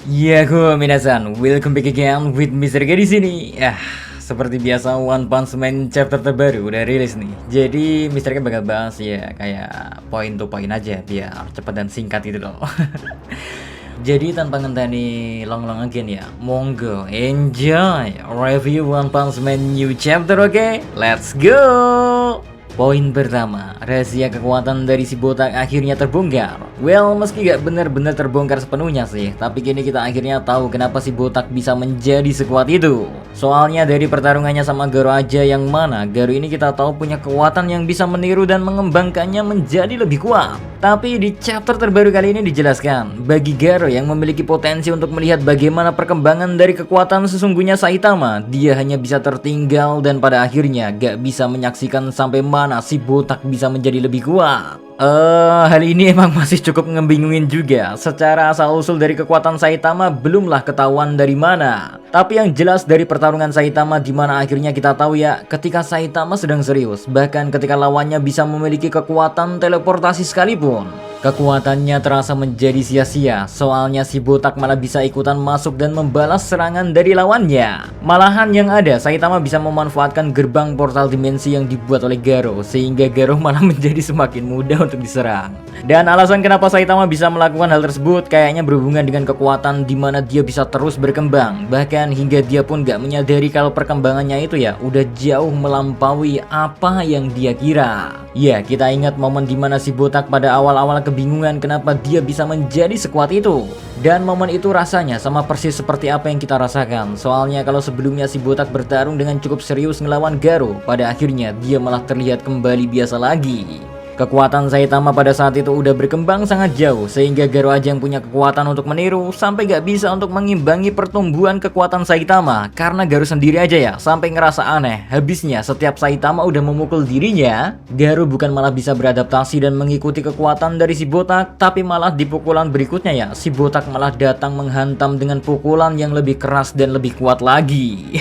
Yaku minasan, welcome back again with Mr. K di sini. Seperti biasa One Punch Man chapter terbaru udah rilis nih. Jadi Mr. K bakal bahas ya kayak point to point aja biar cepat dan singkat gitu loh. Jadi tanpa ngenteni long again ya, monggo enjoy review One Punch Man new chapter, oke? Let's go. Poin pertama, rahasia kekuatan dari si botak akhirnya terbongkar. Well, meski gak benar-benar terbongkar sepenuhnya sih, tapi kini kita akhirnya tahu kenapa si botak bisa menjadi sekuat itu. Soalnya dari pertarungannya sama Garo aja, yang mana Garo ini kita tahu punya kekuatan yang bisa meniru dan mengembangkannya menjadi lebih kuat. Tapi di chapter terbaru kali ini dijelaskan, bagi Garo yang memiliki potensi untuk melihat bagaimana perkembangan dari kekuatan sesungguhnya Saitama, dia hanya bisa tertinggal dan pada akhirnya gak bisa menyaksikan sampai mana si botak bisa menjadi lebih kuat. Hal ini emang masih cukup ngebingungin juga. Secara asal-usul dari kekuatan Saitama belumlah ketahuan dari mana. Tapi yang jelas dari pertarungan Saitama, dimana akhirnya kita tahu ya, ketika Saitama sedang serius, bahkan ketika lawannya bisa memiliki kekuatan teleportasi sekalipun, kekuatannya terasa menjadi sia-sia. Soalnya si botak malah bisa ikutan masuk dan membalas serangan dari lawannya. Malahan yang ada, Saitama bisa memanfaatkan gerbang portal dimensi yang dibuat oleh Garo, sehingga Garo malah menjadi semakin mudah untuk diserang. Dan alasan kenapa Saitama bisa melakukan hal tersebut kayaknya berhubungan dengan kekuatan dimana dia bisa terus berkembang. Bahkan hingga dia pun gak menyadari kalau perkembangannya itu ya udah jauh melampaui apa yang dia kira. Ya, kita ingat momen dimana si botak pada awal-awal kebingungan kenapa dia bisa menjadi sekuat itu. Dan momen itu rasanya sama persis seperti apa yang kita rasakan. Soalnya kalau sebelumnya si botak bertarung dengan cukup serius ngelawan Garo, pada akhirnya dia malah terlihat kembali biasa lagi. Kekuatan Saitama pada saat itu udah berkembang sangat jauh, sehingga Garo aja yang punya kekuatan untuk meniru sampai gak bisa untuk mengimbangi pertumbuhan kekuatan Saitama. Karena Garo sendiri aja ya sampai ngerasa aneh, habisnya setiap Saitama udah memukul dirinya, Garo bukan malah bisa beradaptasi dan mengikuti kekuatan dari si botak, tapi malah di pukulan berikutnya ya, si botak malah datang menghantam dengan pukulan yang lebih keras dan lebih kuat lagi.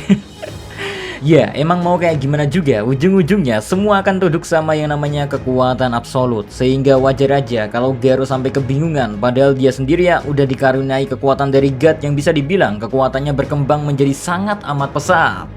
Ya, emang mau kayak gimana juga, ujung-ujungnya semua akan tunduk sama yang namanya kekuatan absolut. Sehingga wajar aja kalau Garo sampai kebingungan, padahal dia sendiri ya udah dikaruniai kekuatan dari God yang bisa dibilang kekuatannya berkembang menjadi sangat amat pesat.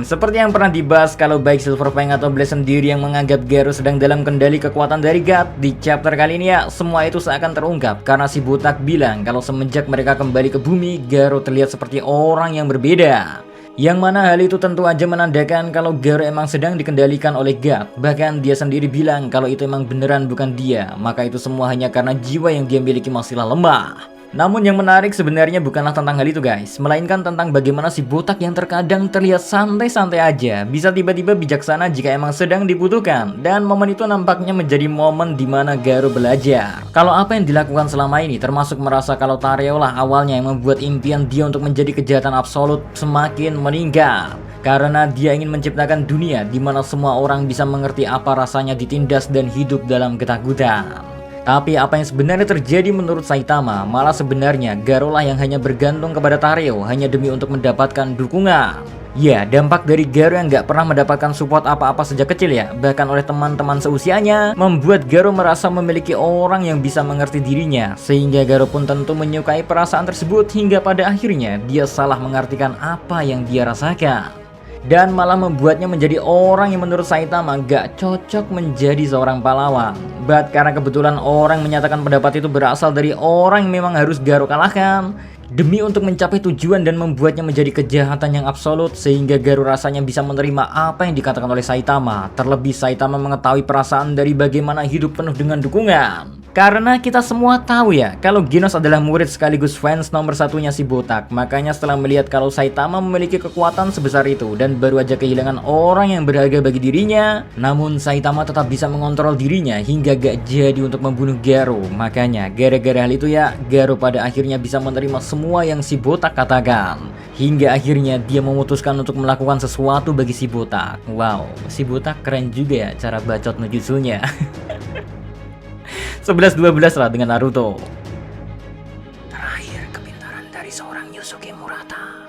Seperti yang pernah dibahas kalau baik Silver Fang atau Blaze sendiri yang menganggap Garo sedang dalam kendali kekuatan dari God, di chapter kali ini ya semua itu seakan terungkap karena si botak bilang kalau semenjak mereka kembali ke bumi, Garo terlihat seperti orang yang berbeda. Yang mana hal itu tentu aja menandakan kalau Garo emang sedang dikendalikan oleh God. Bahkan dia sendiri bilang kalau itu emang beneran bukan dia, maka itu semua hanya karena jiwa yang dia miliki masihlah lemah. Namun yang menarik sebenarnya bukanlah tentang hal itu guys, melainkan tentang bagaimana si botak yang terkadang terlihat santai-santai aja bisa tiba-tiba bijaksana jika emang sedang dibutuhkan. Dan momen itu nampaknya menjadi momen dimana Garo belajar kalau apa yang dilakukan selama ini, termasuk merasa kalau Tareo lah awalnya yang membuat impian dia untuk menjadi kejahatan absolut semakin meningkat. Karena dia ingin menciptakan dunia dimana semua orang bisa mengerti apa rasanya ditindas dan hidup dalam ketakutan. Tapi apa yang sebenarnya terjadi menurut Saitama, malah sebenarnya Garo lah yang hanya bergantung kepada Tareo hanya demi untuk mendapatkan dukungan. Ya, dampak dari Garo yang gak pernah mendapatkan support apa-apa sejak kecil ya, bahkan oleh teman-teman seusianya, membuat Garo merasa memiliki orang yang bisa mengerti dirinya. Sehingga Garo pun tentu menyukai perasaan tersebut hingga pada akhirnya dia salah mengartikan apa yang dia rasakan. Dan malah membuatnya menjadi orang yang menurut Saitama gak cocok menjadi seorang pahlawan. But karena kebetulan orang menyatakan pendapat itu berasal dari orang yang memang harus Garo kalahkan demi untuk mencapai tujuan dan membuatnya menjadi kejahatan yang absolut, sehingga Garo rasanya bisa menerima apa yang dikatakan oleh Saitama. Terlebih Saitama mengetahui perasaan dari bagaimana hidup penuh dengan dukungan. Karena kita semua tahu ya kalau Genos adalah murid sekaligus fans nomor satunya si botak. Makanya setelah melihat kalau Saitama memiliki kekuatan sebesar itu dan baru aja kehilangan orang yang berharga bagi dirinya, namun Saitama tetap bisa mengontrol dirinya hingga gak jadi untuk membunuh Garo. Makanya gara-gara hal itu ya, Garo pada akhirnya bisa menerima semua yang si botak katakan. Hingga akhirnya dia memutuskan untuk melakukan sesuatu bagi si botak. Wow, si botak keren juga ya cara bacot no jutsunya. 11-12 lah dengan Naruto. Terakhir kepintaran dari seorang Yusuke Murata.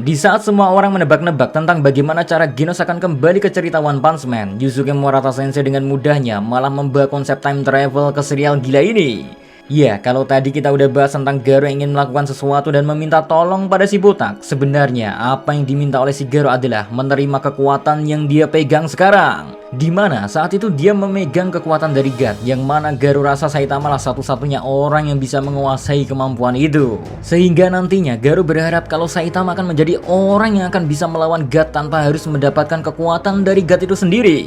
Di saat semua orang menebak-nebak tentang bagaimana cara Genos akan kembali ke cerita One Punch Man, Yusuke Murata Sensei dengan mudahnya malah membawa konsep time travel ke serial gila ini. Ya, kalau tadi kita udah bahas tentang Garo yang ingin melakukan sesuatu dan meminta tolong pada si botak. Sebenarnya apa yang diminta oleh si Garo adalah menerima kekuatan yang dia pegang sekarang. Dimana saat itu dia memegang kekuatan dari God, yang mana Garo rasa Saitama lah satu-satunya orang yang bisa menguasai kemampuan itu. Sehingga nantinya Garo berharap kalau Saitama akan menjadi orang yang akan bisa melawan God tanpa harus mendapatkan kekuatan dari God itu sendiri.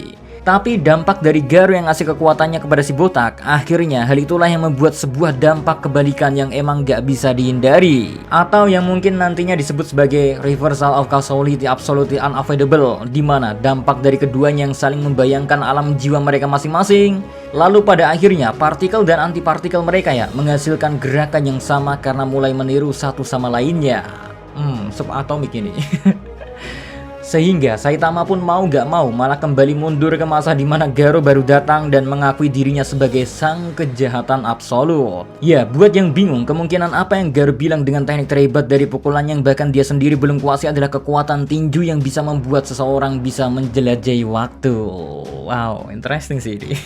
Tapi dampak dari Garo yang ngasih kekuatannya kepada si botak, akhirnya hal itulah yang membuat sebuah dampak kebalikan yang emang gak bisa dihindari. Atau yang mungkin nantinya disebut sebagai reversal of causality absolutely unavoidable, dimana dampak dari keduanya yang saling membayangkan alam jiwa mereka masing-masing. Lalu pada akhirnya partikel dan antipartikel mereka ya menghasilkan gerakan yang sama karena mulai meniru satu sama lainnya. Subatomik ini. Sehingga Saitama pun mau gak mau malah kembali mundur ke masa dimana Garo baru datang dan mengakui dirinya sebagai sang kejahatan absolut. Ya, buat yang bingung kemungkinan apa yang Garo bilang dengan teknik terhebat dari pukulan yang bahkan dia sendiri belum kuasai adalah kekuatan tinju yang bisa membuat seseorang bisa menjelajahi waktu. Wow, interesting sih ini.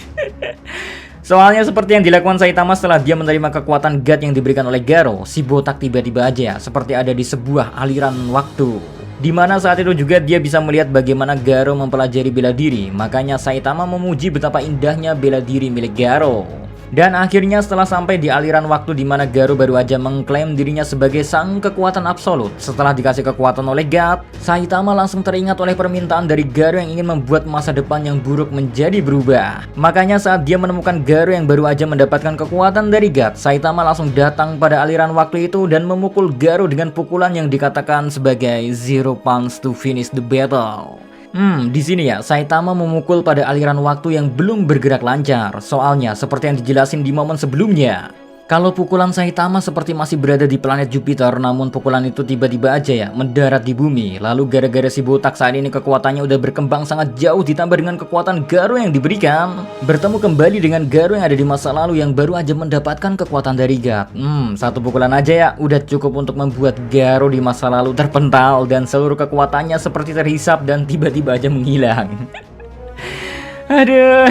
Soalnya seperti yang dilakukan Saitama setelah dia menerima kekuatan God yang diberikan oleh Garo, si botak tiba-tiba aja seperti ada di sebuah aliran waktu. Dimana saat itu juga dia bisa melihat bagaimana Garo mempelajari bela diri. Makanya Saitama memuji betapa indahnya bela diri milik Garo. Dan akhirnya setelah sampai di aliran waktu dimana Garo baru aja mengklaim dirinya sebagai sang kekuatan absolut. Setelah dikasih kekuatan oleh God, Saitama langsung teringat oleh permintaan dari Garo yang ingin membuat masa depan yang buruk menjadi berubah. Makanya saat dia menemukan Garo yang baru aja mendapatkan kekuatan dari God, Saitama langsung datang pada aliran waktu itu dan memukul Garo dengan pukulan yang dikatakan sebagai zero punch to finish the battle. Di sini ya, Saitama memukul pada aliran waktu yang belum bergerak lancar. Soalnya, seperti yang dijelasin di momen sebelumnya, kalau pukulan Saitama seperti masih berada di planet Jupiter, namun pukulan itu tiba-tiba aja ya mendarat di bumi. Lalu gara-gara si botak saat ini kekuatannya udah berkembang sangat jauh ditambah dengan kekuatan Garo yang diberikan, bertemu kembali dengan Garo yang ada di masa lalu yang baru aja mendapatkan kekuatan dari God. Satu pukulan aja ya udah cukup untuk membuat Garo di masa lalu terpental dan seluruh kekuatannya seperti terhisap dan tiba-tiba aja menghilang. Aduh.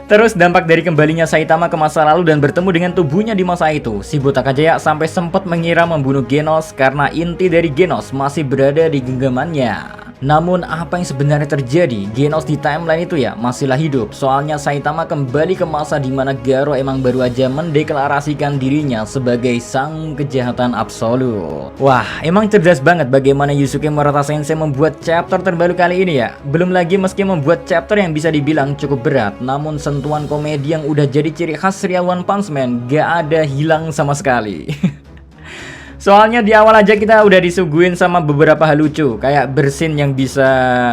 Terus dampak dari kembalinya Saitama ke masa lalu dan bertemu dengan tubuhnya di masa itu, si botak aja ya sampai sempat mengira membunuh Genos karena inti dari Genos masih berada di genggamannya. Namun apa yang sebenarnya terjadi? Genos di timeline itu ya masihlah hidup. Soalnya Saitama kembali ke masa dimana Garo emang baru aja mendeklarasikan dirinya sebagai sang kejahatan absolut. Wah, emang cerdas banget bagaimana Yusuke Murata Sensei membuat chapter terbaru kali ini ya. Belum lagi meski membuat chapter yang bisa dibilang cukup berat, namun sentuhan komedi yang udah jadi ciri khas serial One Punch Man gak ada hilang sama sekali. Soalnya di awal aja kita udah disuguhin sama beberapa hal lucu, kayak bersin yang bisa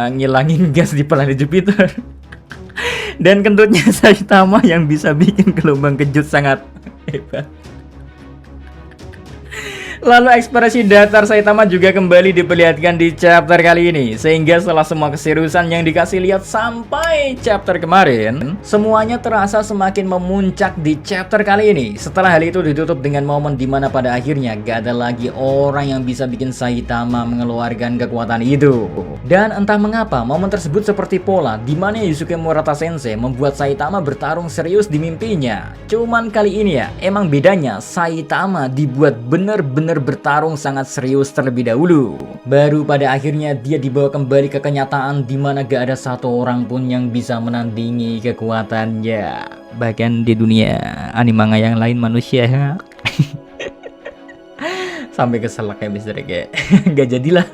ngilangin gas di planet Jupiter. Dan kentutnya Saitama yang bisa bikin gelombang kejut sangat hebat. Lalu ekspresi datar Saitama juga kembali diperlihatkan di chapter kali ini. Sehingga setelah semua keseriusan yang dikasih lihat sampai chapter kemarin, semuanya terasa semakin memuncak di chapter kali ini. Setelah hal itu ditutup dengan momen dimana pada akhirnya gak ada lagi orang yang bisa bikin Saitama mengeluarkan kekuatan itu. Dan entah mengapa momen tersebut seperti pola dimana Yusuke Murata Sensei membuat Saitama bertarung serius di mimpinya. Cuman kali ini ya, emang bedanya Saitama dibuat bener-bener bertarung sangat serius terlebih dahulu. Baru pada akhirnya dia dibawa kembali ke kenyataan dimana gak ada satu orang pun yang bisa menandingi kekuatannya. Bahkan di dunia anime manga yang lain manusia ya. Sampai keselak ya misalnya kayak gak jadilah.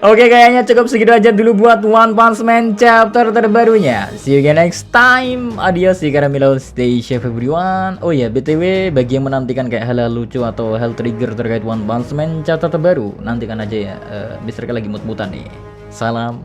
Oke, kayaknya cukup segitu aja dulu buat One Punch Man chapter terbarunya. See you again next time. Adios, Karamilo, stay safe everyone. Oh ya, BTW bagi yang menantikan kayak hal-hal lucu atau hal trigger terkait One Punch Man chapter terbaru, nantikan aja ya. Mister lagi mut-mutan nih. Salam.